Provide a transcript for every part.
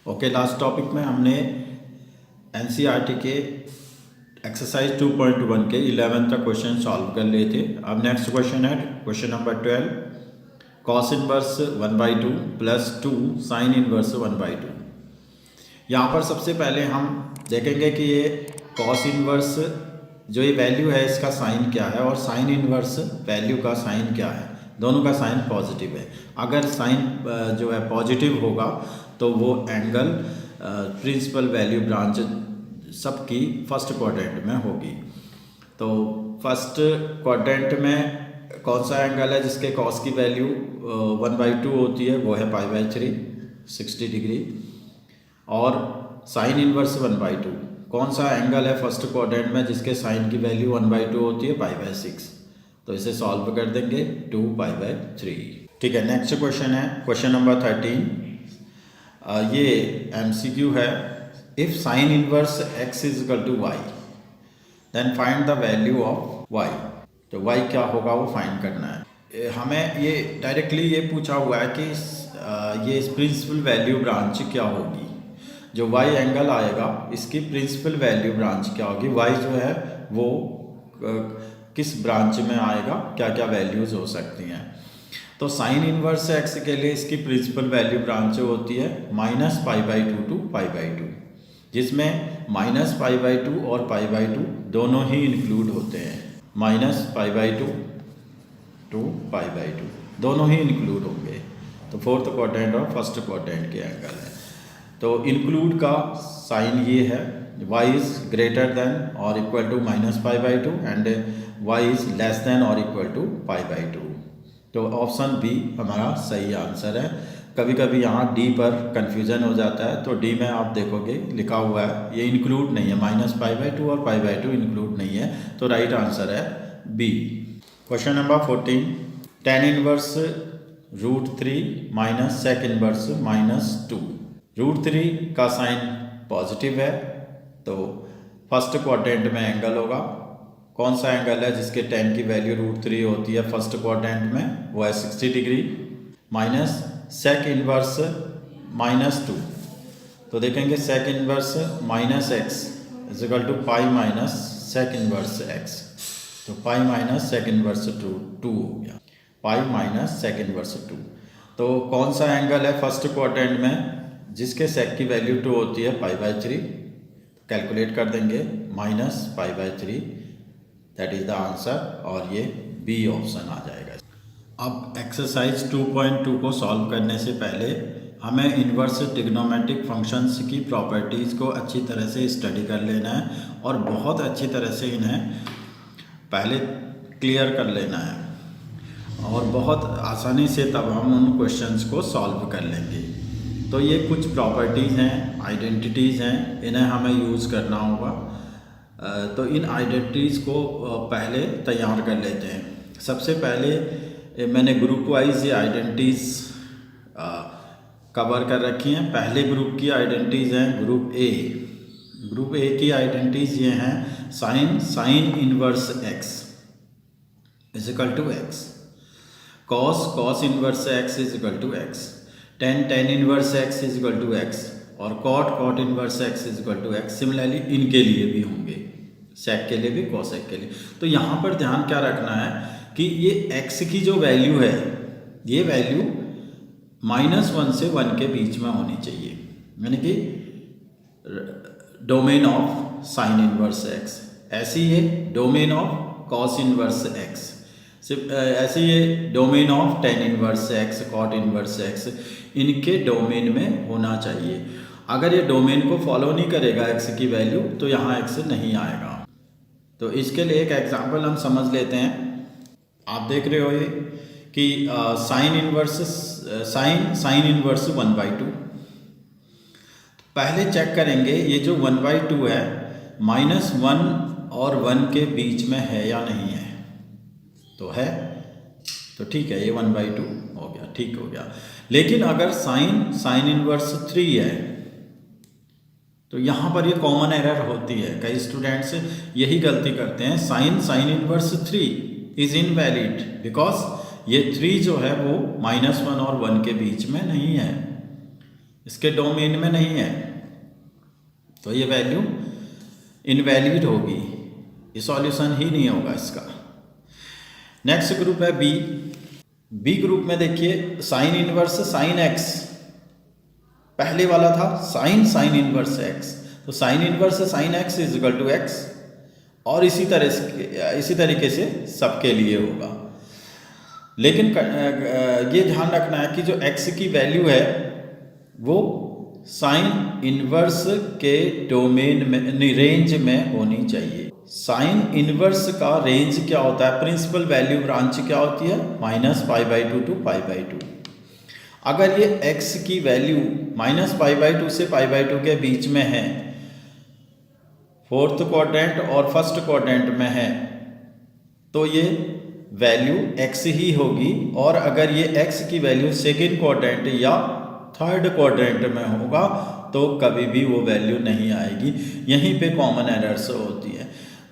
Okay, last topic में हमने NCERT के एक्सरसाइज 2.1 के 11 तक क्वेश्चन सॉल्व कर लिए थे। अब नेक्स्ट क्वेश्चन है question number 12, cos inverse 1/2 plus 2 sine inverse 1/2। यहाँ पर सबसे पहले हम देखेंगे कि ये कॉस इनवर्स जो ये वैल्यू है इसका साइन क्या है और साइन इनवर्स वैल्यू का साइन क्या है। दोनों का साइन पॉजिटिव है। अगर साइन जो है पॉजिटिव होगा तो वो एंगल प्रिंसिपल वैल्यू ब्रांच सबकी फर्स्ट क्वाड्रेंट में होगी। तो फर्स्ट क्वाड्रेंट में कौन सा एंगल है जिसके कॉस की वैल्यू 1/2 होती है, वो है π/3 60 डिग्री। और साइन इनवर्स 1/2 कौन सा एंगल है फर्स्ट क्वाड्रेंट में जिसके साइन की वैल्यू 1/2 होती है, π/6। तो इसे सॉल्व कर देंगे 2π/3। ठीक है, नेक्स्ट क्वेश्चन है क्वेश्चन नंबर 13। ये MCQ है, if sine inverse x is equal to y then find the value of y। तो y क्या होगा वो फाइंड करना है। हमें ये डायरेक्टली ये पूछा हुआ है कि ये प्रिंसिपल वैल्यू ब्रांच क्या होगी। जो y एंगल आएगा इसकी प्रिंसिपल वैल्यू ब्रांच क्या होगी, y जो है वो किस ब्रांच में आएगा, क्या क्या वैल्यूज़ हो सकती हैं। तो साइन इनवर्स x के लिए इसकी प्रिंसिपल वैल्यू ब्रांच होती है -π/2 to π/2, जिसमें -π/2 और π/2 दोनों ही इंक्लूड होते हैं। -π/2 to π/2 दोनों ही इंक्लूड होंगे। तो फोर्थ क्वाड्रेंट और फर्स्ट क्वाड्रेंट के एंगल है। तो इंक्लूड का साइन ये है, y is greater than or equal to -π/2 and y is less than or equal to π/2। तो ऑप्शन बी हमारा सही आंसर है। कभी कभी यहाँ डी पर कंफ्यूजन हो जाता है, तो डी में आप देखोगे लिखा हुआ है ये इंक्लूड नहीं है, -π/2 और π/2 इंक्लूड नहीं है। तो राइट आंसर है B. Question number 14, tan inverse √3 minus sec inverse -2। √3 का साइन पॉजिटिव है, तो फर्स्ट क्वाड्रेंट में एंगल होगा। कौन सा एंगल है जिसके tan की वैल्यू √3 होती है फर्स्ट क्वाड्रेंट में, वो है 60 डिग्री। माइनस सेक इनवर्स -2, तो देखेंगे sec inverse -x is equal to pi minus sec inverse x। तो पाई माइनस सेक इनवर्स 2 हो गया, पाई माइनस सेक इनवर्स 2। तो कौन सा एंगल है फर्स्ट क्वाड्रेंट में जिसके सेक की वैल्यू 2 होती है, π/3। कैलकुलेट कर देंगे -π/3, दैट इज द आंसर, और ये बी ऑप्शन आ जाएगा। अब एक्सरसाइज 2.2 को सॉल्व करने से पहले हमें इन्वर्स ट्रिग्नोमेट्रिक फंक्शंस की प्रॉपर्टीज़ को अच्छी तरह से स्टडी कर लेना है और बहुत अच्छी तरह से इन्हें पहले क्लियर कर लेना है और बहुत आसानी से तब हम उन क्वेश्चंस को सॉल्व कर लेंगे। तो ये कुछ प्रॉपर्टीज़ हैं, आइडेंटिटीज़ हैं, इन्हें हमें यूज़ करना होगा। तो इन आइडेंटिटीज़ को पहले तैयार कर लेते हैं। सबसे पहले मैंने ग्रुप वाइज ये आइडेंटिटीज़ कवर कर रखी हैं। पहले ग्रुप की आइडेंटिटीज़ हैं ग्रुप ए। ग्रुप ए की आइडेंटिटीज़ ये हैं, sine inverse x is equal to x, cos inverse x is equal to x, tan inverse x is equal to x और cot inverse x is equal to x। Similarly इनके लिए भी होंगे, सेक के लिए भी, कॉसेक के लिए। तो यहाँ पर ध्यान क्या रखना है कि ये x की जो वैल्यू है ये वैल्यू -1 से 1 के बीच में होनी चाहिए, यानी कि domain of sine inverse x। ऐसी ये domain of cos inverse x, सिर्फ ऐसे ये domain of tan inverse x, cot inverse x, इनके डोमेन में होना चाहिए। अगर ये डोमेन को फॉलो नहीं करेगा x की वैल्यू, तो यहाँ x नहीं आएगा। तो इसके लिए एक एग्जांपल हम समझ लेते हैं। आप देख रहे हो ये कि साइन इनवर्स 1/2। पहले चेक करेंगे ये जो 1/2 है -1 और 1 के बीच में है या नहीं है। तो है, तो ठीक है, ये 1/2 हो गया, ठीक हो गया। लेकिन अगर साइन इनवर्स 3 है तो यहाँ पर ये कॉमन एरर होती है। कई स्टूडेंट्स यही गलती करते हैं, sine inverse 3 is invalid because ये 3 जो है वो -1 और 1 के बीच में नहीं है। इसके डोमेन में नहीं है, तो ये वैल्यू इनवैलिड होगी, ये सॉल्यूशन ही नहीं होगा इसका। नेक्स्ट ग्रुप है बी। बी ग्रुप में देखिए साइन इनवर्स साइन एक्स, पहले वाला था साइन इनवर्स एक्स, तो sine inverse sine x is equal to x, और इसी तरीके से सबके लिए होगा। लेकिन ये ध्यान रखना है कि जो x की वैल्यू है वो साइन इनवर्स के डोमेन में, रेंज में होनी चाहिए। साइन इनवर्स का रेंज क्या होता है, प्रिंसिपल वैल्यू ब्रांच क्या होती है, -π/2 to π/2। अगर ये x की वैल्यू -π/2 से π/2 के बीच में है, फोर्थ क्वाड्रेंट और फर्स्ट क्वाड्रेंट में है, तो ये वैल्यू x ही होगी। और अगर ये x की वैल्यू सेकेंड क्वाड्रेंट या थर्ड क्वाड्रेंट में होगा तो कभी भी वो वैल्यू नहीं आएगी। यहीं पे कॉमन एरर्स होती है।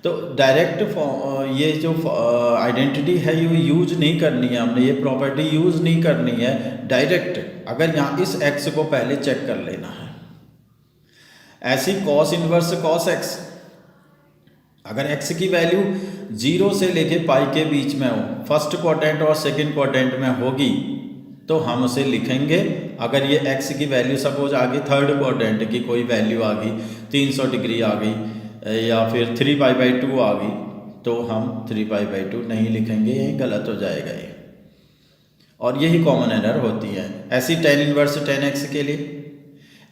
तो डायरेक्ट ये जो आइडेंटिटी है ये यूज नहीं करनी है हमने, ये प्रॉपर्टी यूज नहीं करनी है डायरेक्ट। अगर यहाँ इस x को पहले चेक कर लेना है। ऐसी कॉस इनवर्स कॉस x, अगर x की वैल्यू 0 से लेके पाई के बीच में हो, फर्स्ट क्वाड्रेंट और सेकंड क्वाड्रेंट में होगी, तो हम उसे लिखेंगे। अगर ये x की वैल्यू सपोज आ गई थर्ड क्वाड्रेंट की कोई वैल्यू आ गई, 300 डिग्री आ गई या फिर 3π/2 आ गई, तो हम 3π/2 नहीं लिखेंगे, यही गलत हो जाएगा ये। और यही कॉमन एरर होती है। ऐसी tan इनवर्स tan x के लिए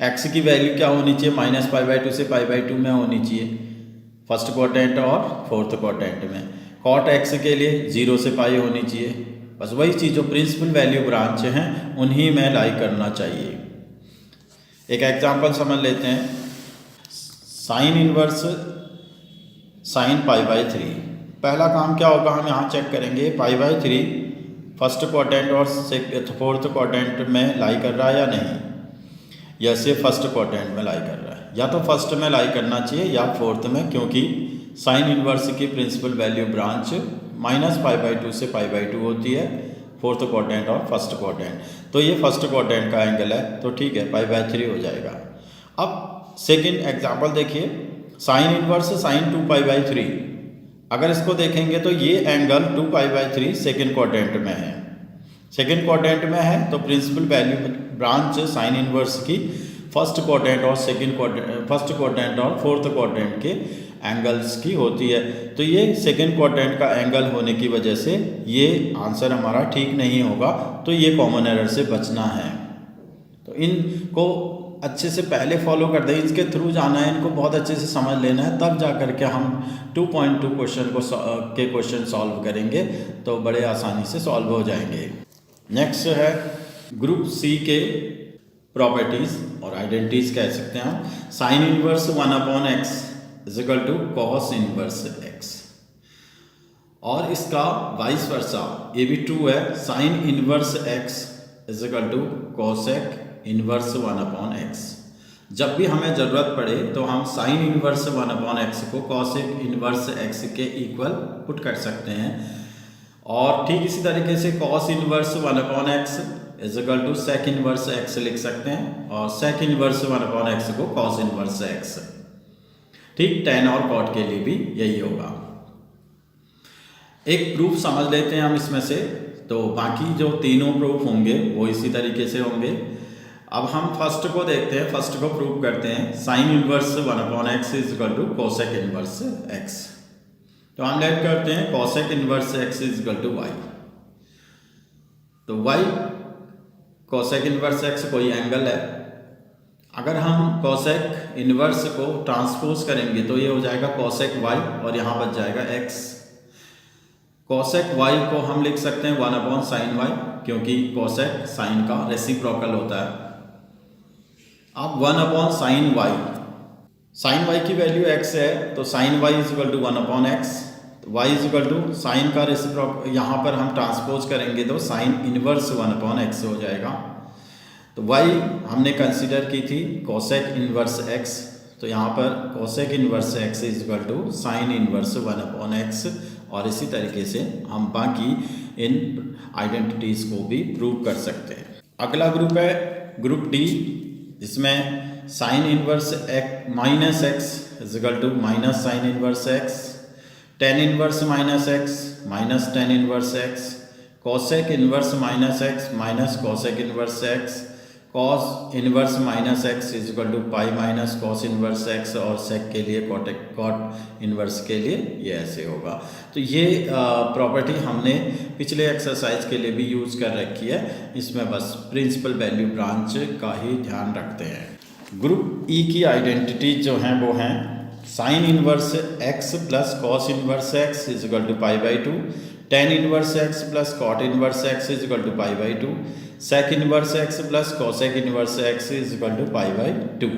x की वैल्यू क्या होनी चाहिए, -π/2 से π/2 में होनी चाहिए, फर्स्ट क्वाड्रेंट और फोर्थ क्वाड्रेंट में। cot x के लिए 0 से पाई होनी चाहिए। बस वही चीज़ जो प्रिंसिपल वैल्यू ब्रांच हैं उन्हीं में लाई करना चाहिए। एक एग्जांपल समझ लेते हैं। साइन इनवर्स साइन π/3, पहला काम क्या होगा, हम यहाँ चेक करेंगे π/3 फर्स्ट क्वाड्रेंट और फोर्थ क्वाड्रेंट में लाई कर रहा है या नहीं, या सिर्फ फर्स्ट क्वाड्रेंट में लाई कर रहा है। या तो फर्स्ट में लाई करना चाहिए या फोर्थ में, क्योंकि साइन इनवर्स की प्रिंसिपल वैल्यू ब्रांच -π/2 से π/2 होती है, फोर्थ क्वाड्रेंट और फर्स्ट क्वाड्रेंट। तो ये फर्स्ट क्वाड्रेंट का एंगल है, तो ठीक है π/3 हो जाएगा। अब सेकंड एग्जांपल देखिए, साइन इनवर्स साइन 2π/3, अगर इसको देखेंगे तो ये एंगल 2π/3 सेकंड क्वाड्रेंट में है। सेकंड क्वाड्रेंट में है तो principal value branch sine inverse की फर्स्ट क्वाड्रेंट और फोर्थ क्वाड्रेंट के एंगल्स की होती है। तो ये सेकंड क्वाड्रेंट का एंगल होने की वजह से ये आंसर हमारा ठीक नहीं होगा, तो ये कॉमन एरर से बचना है। तो इनको अच्छे से पहले फॉलो कर दें, इसके थ्रू जाना है, इनको बहुत अच्छे से समझ लेना है, तब जा कर के हम 2.2 क्वेश्चन सॉल्व करेंगे तो बड़े आसानी से सॉल्व हो जाएंगे। नेक्स्ट है ग्रुप सी के प्रॉपर्टीज़ और आइडेंटिटीज़ कह सकते हैं हम। Sine inverse 1/x is equal to cos inverse x, और इसका वाइस वर्सा ये भी ट्रू है, sine inverse x is equal to cosec inverse 1/x। जब भी हमें ज़रूरत पड़े तो हम साइन इनवर्स 1/x को कॉसेक इनवर्स x के इक्वल पुट कर सकते हैं। और ठीक इसी तरीके से cos inverse 1/x is equal to sec inverse x लिख सकते हैं, और सेक इनवर्स 1/x को कॉस इनवर्स x। ठीक tan और cot के लिए भी यही होगा। एक प्रूफ समझ लेते हैं हम इसमें से, तो बाकी जो तीनों प्रूफ होंगे वो इसी तरीके से होंगे। अब हम फर्स्ट को देखते हैं, फर्स्ट को प्रूफ करते हैं। Sine inverse 1/x is equal to cosec inverse x। तो हम लेट करते हैं cosec inverse x is equal to y। तो y कोसेक इनवर्स x कोई एंगल है, अगर हम कोसेक इनवर्स को ट्रांसपोज करेंगे तो ये हो जाएगा कोसेक y और यहाँ बच जाएगा x। कोसेक y को हम लिख सकते हैं 1/sin y, क्योंकि कोसेक साइन का रेसिप्रोकल होता है। अब 1/sin y, साइन y की वैल्यू x है तो sine y is equal to 1/x, y is equal to sine का रेसिप्रोकल, यहाँ पर हम ट्रांसपोज करेंगे तो साइन इनवर्स 1/x हो जाएगा। तो y हमने कंसीडर की थी कोसेक इनवर्स x, तो यहाँ पर cosec inverse x is equal to sign inverse 1/x। और इसी तरीके से हम बाकी इन आइडेंटिटीज़ को भी प्रूव कर सकते हैं। अगला ग्रुप है ग्रुप डी। इसमें sine inverse minus x is equal to minus sine inverse x, tan inverse minus x minus tan inverse x, cosec inverse minus x minus cosec inverse x, cos inverse minus x is equal to pi minus cos inverse x, और sec के लिए cot inverse के लिए ये ऐसे होगा। तो ये प्रॉपर्टी हमने पिछले एक्सरसाइज के लिए भी यूज़ कर रखी है, इसमें बस प्रिंसिपल वैल्यू ब्रांच का ही ध्यान रखते हैं। ग्रुप ई की आइडेंटिटी जो हैं वो हैं sine inverse x plus cos inverse x is equal to pi by two, tan inverse x plus cot inverse x is equal to pi by two, sec inverse x plus cosec inverse x is equal to pi by two.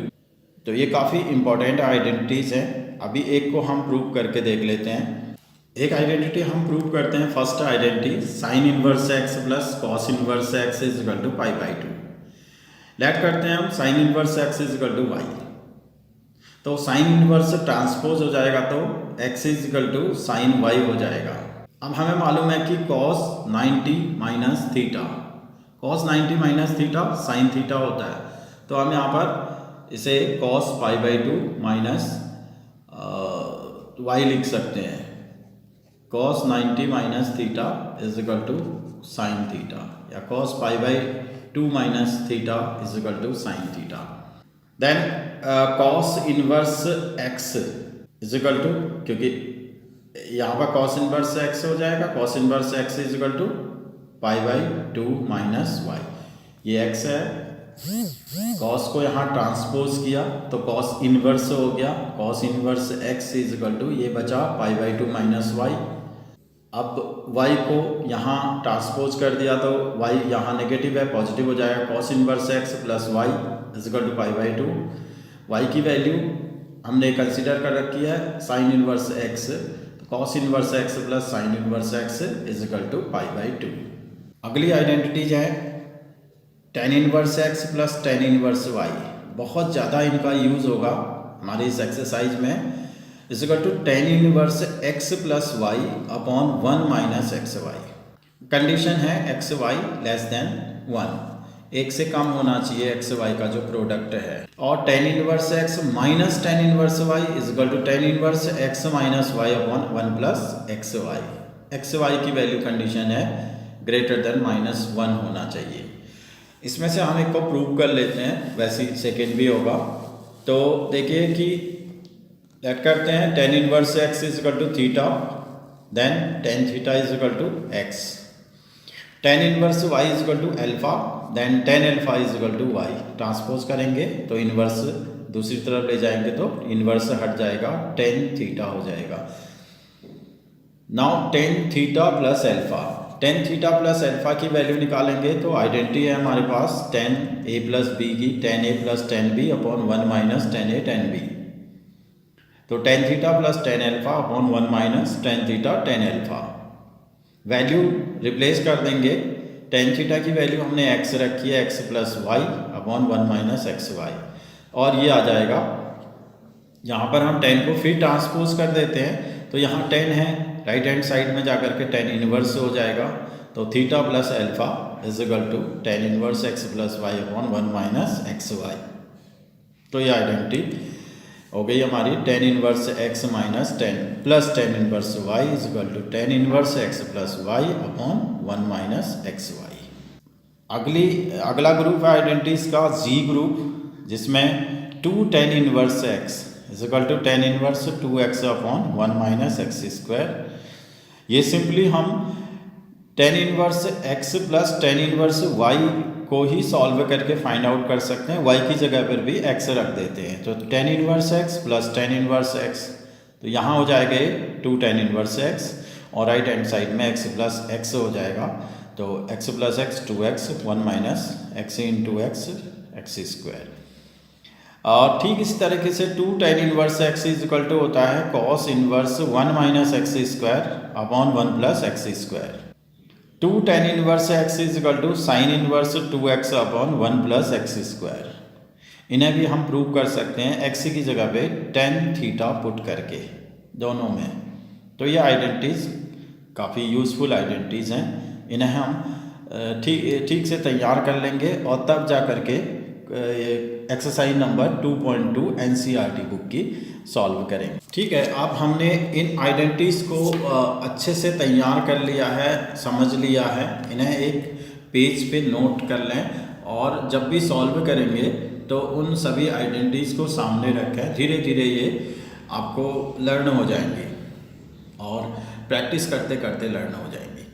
तो ये काफ़ी important identities हैं। अभी एक को हम prove करके देख लेते हैं। एक आइडेंटिटी हम प्रूव करते हैं, first identity sine inverse x plus cos inverse x is equal to pi by two. Let करते हैं हम sine inverse x is equal to y. तो साइन इनवर्स ट्रांसपोज हो जाएगा तो x is equal to sine y हो जाएगा। अब हमें मालूम है कि cos 90 minus theta, cos 90 minus theta sine theta होता है। तो हम यहाँ पर इसे cos pi by two minus y लिख सकते हैं। Cos 90 minus theta is equal to sine theta, या cos pi by two minus theta is equal to sine theta. Then cos inverse x is equal to, क्योंकि यहाँ पर cos inverse x हो जाएगा, cos inverse x is equal to pi by two minus y. ये x है, cos को यहाँ transpose किया तो कॉस इनवर्स हो गया, cos inverse x is equal to ये बचा pi by two minus y. अब वाई को यहाँ ट्रांसपोज कर दिया तो वाई यहाँ नेगेटिव है, पॉजिटिव हो जाएगा, cos inverse x plus y is equal to pi by two. Y की वैल्यू हमने कंसिडर कर रखी है sine inverse x, cos inverse x plus sine inverse x is equal to pi by two. अगली identities है tan inverse x plus tan inverse y. बहुत ज़्यादा इनका यूज़ होगा हमारे इस एक्सरसाइज में। Is equal to tan inverse x plus y upon one minus x Y. Condition है x y less than one, एक से कम होना चाहिए एक्स वाई का जो प्रोडक्ट है। और tan inverse x minus tan inverse y is equal to tan inverse x minus y upon one plus x y. X y की वैल्यू कंडीशन है ग्रेटर देन माइनस वन होना चाहिए। इसमें से हम एक को प्रूव कर लेते हैं, वैसे ही सेकेंड भी होगा। तो देखिए कि लेट करते हैं tan inverse x is equal to theta, then tan theta is equal to x, tan inverse y is equal to alpha, then tan alpha is equal to y. Transpose करेंगे तो inverse दूसरी तरफ ले जाएंगे तो inverse हट जाएगा, ten theta हो जाएगा। Now tan theta plus alpha, tan theta plus alpha की वैल्यू निकालेंगे तो आइडेंटिटी है हमारे पास टेन ए प्लस बी की, tan A plus tan B upon one minus tan A tan B. तो tan theta plus tan alpha upon one minus tan theta tan alpha. Value replace कर देंगे, tan theta की value हमने x रखी है, x plus y upon one minus x Y, और ये आ जाएगा। यहाँ पर हम टेन को फिर ट्रांसपोज कर देते हैं तो यहाँ टेन है, राइट हैंड साइड में जाकर के टेन इनवर्स हो जाएगा। तो theta plus alpha is equal to tan inverse x plus y upon one minus x y. तो ये आइडेंटिटी हो गई हमारी tan inverse x minus tan plus tan inverse y is equal to tan inverse x plus y upon one minus x y. अगला group है identities का जी group, जिसमें two tan inverse x is equal to tan inverse two x upon one minus x square. ये simply हम tan inverse x plus tan inverse y को ही solve करके फाइंड आउट कर सकते हैं, वाई की जगह पर भी एक्स रख देते हैं। तो tan inverse x plus tan inverse x, तो यहाँ हो जाएगा टू टेन इनवर्स एक्स, और राइट हैंड साइड में एक्स प्लस एक्स हो जाएगा। तो x plus x two x, one minus x into x, x square. और ठीक इस तरीके से two tan inverse x is equal to होता है cos inverse one minus x square upon one plus x square. Two tan inverse x is equal to sign inverse two x upon one plus x square. इन्हें भी हम prove कर सकते हैं x की जगह पे टेन थीटा पुट करके दोनों में। तो ये आइडेंटिटीज़ काफ़ी यूज़फुल आइडेंटिटीज़ हैं, इन्हें हम ठीक से तैयार कर लेंगे और तब जा कर के एक्सरसाइज नंबर 2.2 एनसीईआरटी बुक की सॉल्व करेंगे। ठीक है, अब हमने इन आइडेंटिटीज़ को अच्छे से तैयार कर लिया है, समझ लिया है। इन्हें एक पेज पे नोट कर लें और जब भी सॉल्व करेंगे तो उन सभी आइडेंटिटीज़ को सामने रखें। धीरे धीरे ये आपको लर्न हो जाएंगे और प्रैक्टिस करते करते लर्न हो जाएंगे।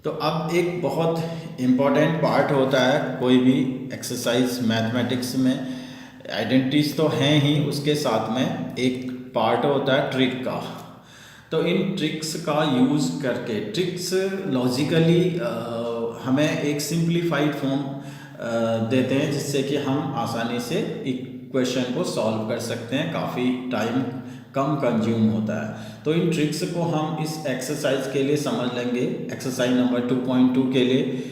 तो अब एक बहुत इम्पॉर्टेंट पार्ट होता है कोई भी एक्सरसाइज मैथमेटिक्स में। आइडेंटिटीज़ तो हैं ही, उसके साथ में एक पार्ट होता है ट्रिक का। तो इन ट्रिक्स का यूज़ करके, ट्रिक्स लॉजिकली हमें एक सिंप्लीफाइड फॉर्म देते हैं जिससे कि हम आसानी से इक्वेशन को सॉल्व कर सकते हैं, काफ़ी टाइम कम कंज्यूम होता है। तो इन ट्रिक्स को हम इस एक्सरसाइज के लिए समझ लेंगे। एक्सरसाइज नंबर 2.2 के लिए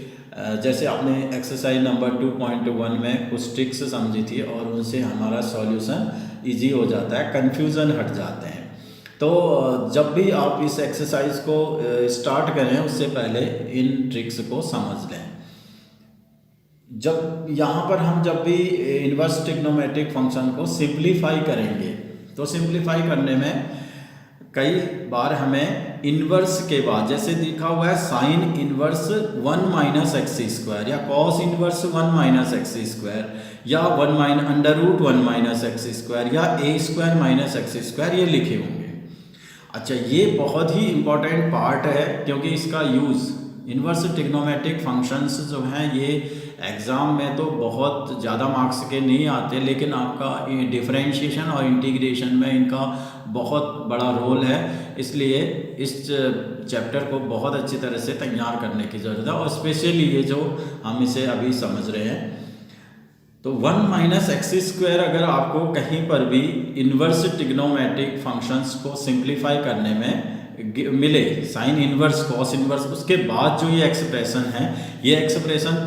जैसे आपने एक्सरसाइज नंबर 2.1 में कुछ ट्रिक्स समझी थी और उनसे हमारा सॉल्यूशन इजी हो जाता है, कन्फ्यूज़न हट जाते हैं। तो जब भी आप इस एक्सरसाइज को स्टार्ट करें उससे पहले इन ट्रिक्स को समझ लें। जब यहाँ पर हम जब भी इन्वर्स ट्रिग्नोमेट्रिक फंक्शन को सिंप्लीफाई करेंगे तो सिंप्लीफाई करने में कई बार हमें इन्वर्स के बाद, जैसे लिखा हुआ है sine inverse 1 minus x square या cos inverse 1 minus x square या under root 1 minus x square या a square minus x square, ये लिखे होंगे। अच्छा, ये बहुत ही इम्पॉर्टेंट पार्ट है क्योंकि इसका यूज़ इन्वर्स ट्रिग्नोमेट्रिक फंक्शंस जो हैं ये एग्ज़ाम में तो बहुत ज़्यादा मार्क्स के नहीं आते, लेकिन आपका डिफरेंशिएशन और इंटीग्रेशन में इनका बहुत बड़ा रोल है। इसलिए इस चैप्टर को बहुत अच्छी तरह से तैयार करने की ज़रूरत है और स्पेशली ये जो हम इसे अभी समझ रहे हैं। तो 1 माइनस एक्स स्क्वायर अगर आपको कहीं पर भी इन्वर्स ट्रिग्नोमेट्रिक फंक्शंस को सिंप्लीफाई करने में मिले, साइन इन्वर्स कॉस इन्वर्स, उसके बाद जो ये एक्सप्रेशन है, ये एक्सप्रेशन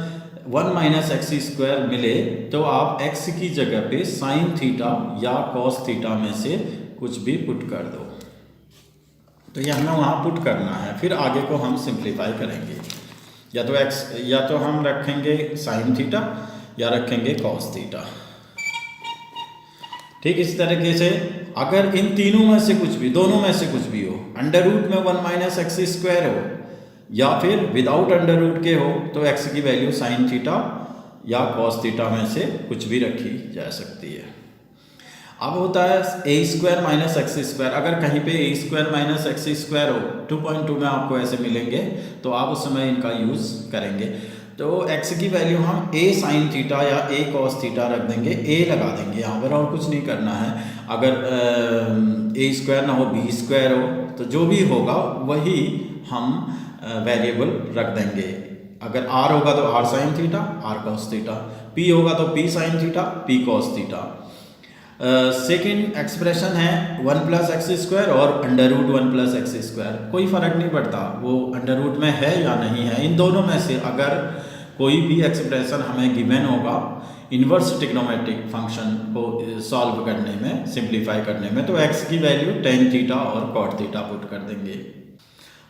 1 माइनस एक्स स्क्वायर मिले तो आप x की जगह पे साइन थीटा या कॉस थीटा में से कुछ भी पुट कर दो। तो ये हमें वहाँ पुट करना है, फिर आगे को हम सिंप्लीफाई करेंगे। या तो हम रखेंगे साइन थीटा या रखेंगे कॉस थीटा। ठीक इस तरीके से अगर इन तीनों में से कुछ भी, दोनों में से कुछ भी हो, अंडर रूट में 1 माइनस एक्स स्क्वायर हो या फिर विदाउट अंडर रूट के हो, तो x की वैल्यू साइन थीटा या कॉस थीटा में से कुछ भी रखी जा सकती है। अब होता है ए स्क्वायर माइनस एक्स स्क्वायर। अगर कहीं पे ए स्क्वायर माइनस एक्स स्क्वायर हो, 2.2 में आपको ऐसे मिलेंगे तो आप उस समय इनका यूज़ करेंगे। तो x की वैल्यू हम a साइन थीटा या a कॉस थीटा रख देंगे, a लगा देंगे यहाँ पर और कुछ नहीं करना है। अगर a स्क्वायर ना हो b स्क्वायर हो तो जो भी होगा वही हम वेरिएबल रख देंगे। अगर r होगा तो r sin theta r cos theta, p होगा तो p sin theta p cos theta. Second expression है 1 प्लस एक्स स्क्वायर और under root 1 plus x square. कोई फ़र्क नहीं पड़ता वो अंडर रूट में है या नहीं है, इन दोनों में से अगर कोई भी एक्सप्रेशन हमें गिवन होगा इन्वर्स ट्रिग्नोमेट्रिक फंक्शन को सॉल्व करने में, सिंप्लीफाई करने में, तो x की वैल्यू टेन थीटा और कॉट थीटा पुट कर देंगे।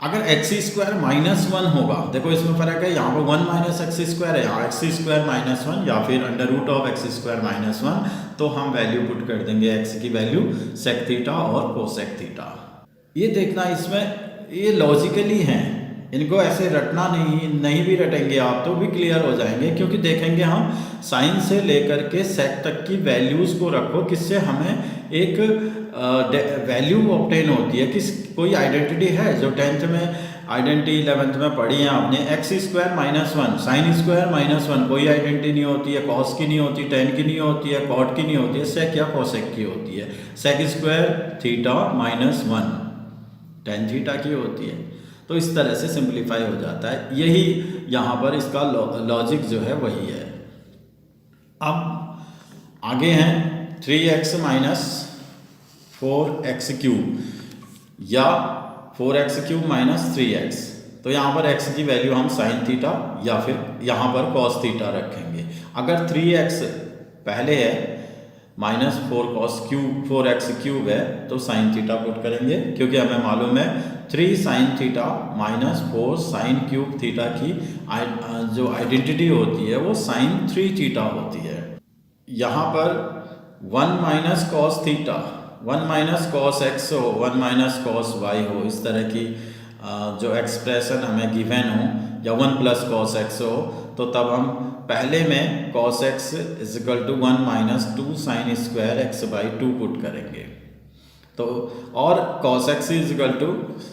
अगर एक्स स्क्वायर माइनस 1 होगा, देखो इसमें फ़र्क है, यहाँ पर 1 माइनस एक्स स्क्वायर है, यहाँ एक्स स्क्वायर माइनस 1 या फिर under root of x square minus 1, तो हम वैल्यू पुट कर देंगे एक्स की वैल्यू सेक थीटा और कोसेक थीटा। ये देखना, इसमें ये लॉजिकली हैं, इनको ऐसे रटना नहीं भी रटेंगे आप तो भी क्लियर हो जाएंगे, क्योंकि देखेंगे हम साइन से लेकर के सेक तक की वैल्यूज़ को रखो, किससे हमें एक वैल्यू ऑब्टेन होती है। कोई आइडेंटिटी है जो 10th में आइडेंटिटी 11th में पढ़ी है आपने, x square minus 1 sine square minus 1, कोई आइडेंटिटी नहीं होती है, कॉस की नहीं होती, टेन की नहीं होती है, कॉट की नहीं होती है, सेक या कोसेक की होती है। Sec square theta minus 1 tan theta की होती है। तो इस तरह से सिंप्लीफाई हो जाता है, यही यहाँ पर इसका लॉजिक जो है वही है। अब आगे हैं 3x माइनस 4x क्यूब या 4x क्यूब माइनस 3x। तो यहाँ पर x की वैल्यू हम साइन थीटा या फिर यहाँ पर कॉस थीटा रखेंगे। अगर 3x पहले है माइनस 4x क्यूब है तो साइन थीटा पुट करेंगे, क्योंकि हमें मालूम है 3 sine theta minus 4 sine cube theta की जो आइडेंटिटी होती है वो साइन 3 थीटा होती है। यहाँ पर 1 minus cos theta, 1 minus cos x हो, 1 माइनस कॉस वाई हो, इस तरह की जो एक्सप्रेशन हमें गिवन हो, या 1 प्लस कॉस एक्स हो, तो तब हम पहले में cos x is equal to 1 minus 2 sin square x by 2 put करेंगे। तो और cos x is equal to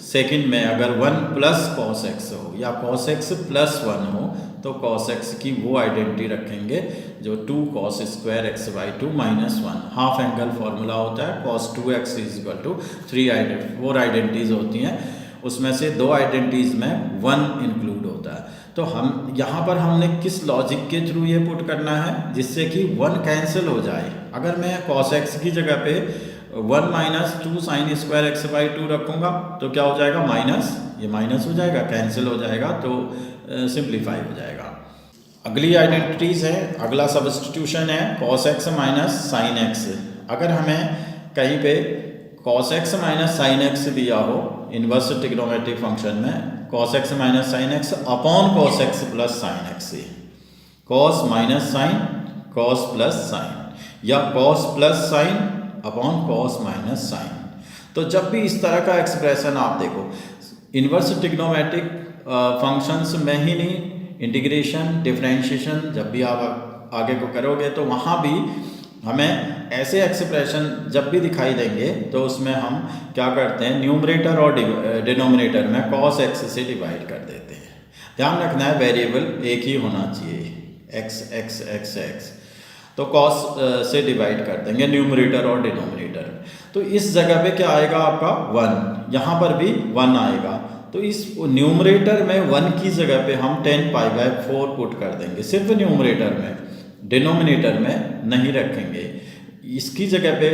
second में अगर 1 प्लस कॉस एक्स हो या cos x प्लस 1 हो, तो cos x की वो आइडेंटिटी रखेंगे जो 2 cos square x by 2 minus 1, half angle formula होता है। cos 2x is equal to 4 identities होती हैं, उसमें से 2 आइडेंटिटीज में 1 इंक्लूड होता है। तो हम यहाँ पर हमने किस लॉजिक के थ्रू ये पुट करना है, जिससे कि 1 कैंसिल हो जाए। अगर मैं cos x की जगह पे 1 minus 2 sin square x by 2 रखूँगा तो क्या हो जाएगा, माइनस, ये माइनस हो जाएगा, कैंसिल हो जाएगा, तो सिंप्लीफाई हो जाएगा। अगली आइडेंटिटीज़ है, अगला सब्स्टिट्यूशन है cos x minus sin x. अगर हमें कहीं पे cos x minus sin x दिया हो इन्वर्स ट्रिग्नोमेट्रिक फंक्शन में, cos x minus sin x upon cos x plus sin x, cos minus sin cos plus sin, या cos plus sin upon cos minus sin. तो जब भी इस तरह का एक्सप्रेशन आप देखो, इन्वर्स ट्रिग्नोमेट्रिक फंक्शंस में ही नहीं, इंटीग्रेशन डिफरेंशिएशन जब भी आप आगे को करोगे तो वहाँ भी हमें ऐसे एक्सप्रेशन जब भी दिखाई देंगे तो उसमें हम क्या करते हैं, न्यूमरेटर और डिनोमिनेटर में cos x से डिवाइड कर देते हैं। ध्यान रखना है वेरिएबल एक ही होना चाहिए, x x x x, तो cos से डिवाइड कर देंगे न्यूमरेटर और डिनोमिनेटर। तो इस जगह पे क्या आएगा आपका 1, यहाँ पर भी 1 आएगा, तो इस न्यूमरेटर में 1 की जगह पे हम 10 पाई बाय 4 पुट कर देंगे, सिर्फ न्यूमरेटर में, डिनोमिनेटर में नहीं रखेंगे। इसकी जगह पे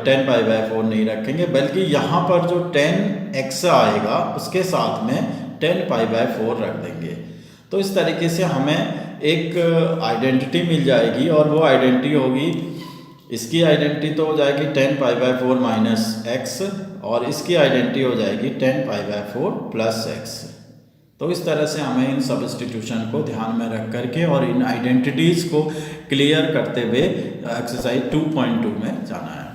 10 पाई बाय 4 नहीं रखेंगे, बल्कि यहाँ पर जो 10x आएगा उसके साथ में 10 पाई बाय 4 रख देंगे। तो इस तरीके से हमें एक आइडेंटिटी मिल जाएगी, और वो आइडेंटिटी होगी, इसकी आइडेंटिटी तो हो जाएगी 10 पाई बाय 4 माइनस एक्स, और इसकी आइडेंटिटी हो जाएगी 10 पाई बाय 4 प्लस एक्स। तो इस तरह से हमें इन सब्स्टिट्यूशन को ध्यान में रख करके और इन आइडेंटिटीज़ को क्लियर करते हुए एक्सरसाइज 2.2 में जाना है।